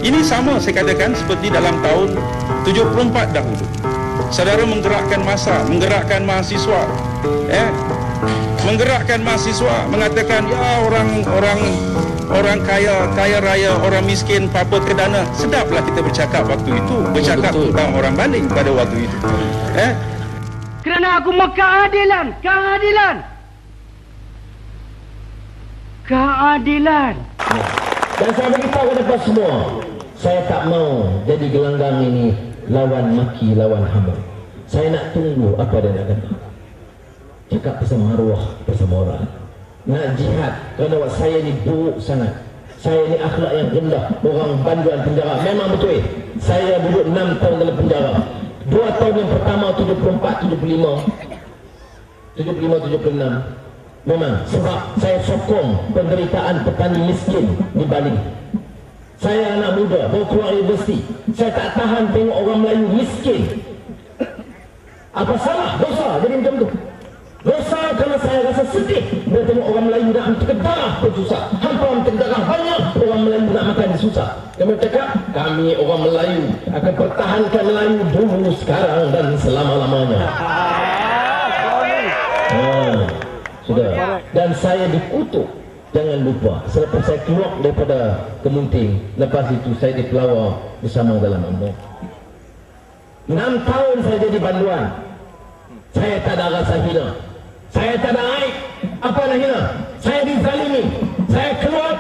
Ini sama saya katakan seperti dalam tahun 74 dahulu. Saudara menggerakkan massa, menggerakkan mahasiswa, menggerakkan mahasiswa, mengatakan ya orang kaya raya, orang miskin papa ke dana. Sedaplah kita bercakap waktu itu, bercakap tentang orang banding pada waktu itu. Kerana aku mahu keadilan. Dan saya beritahu kepada semua, saya tak mau jadi gelanggang ini lawan maki, lawan hamba. Saya nak tunggu apa dia nak kata. Cakap bersama arwah, bersama orang. Nak jihad, kerana saya ni buruk sangat. Saya ni akhlak yang rendah. Orang banduan penjara. Memang betul. Saya duduk 6 tahun dalam penjara. 2 tahun yang pertama 74, 75, 76. Memang sebab saya sokong penderitaan petani miskin di Bali. Saya anak muda, baru keluar universiti. Saya tak tahan tengok orang Melayu miskin. Apa salah? Dosa jadi macam tu. Dosa kerana saya rasa sedih bila tengok orang Melayu nak ambil darah pun susah. Hampa ambil darah banyak, orang Melayu nak makan susah. Kami cakap, kami orang Melayu akan pertahankan Melayu dulu, sekarang dan selama-lamanya. Sudah. Dan saya dikutuk. Jangan lupa, selepas saya keluar daripada Kemunting, lepas itu saya di Pelawar bersama dalam UMNO. 6 tahun saya jadi banduan. Saya tak ada rasa hina. Saya tak ada aib. Apa nak hina? Saya dizalimi. Saya keluar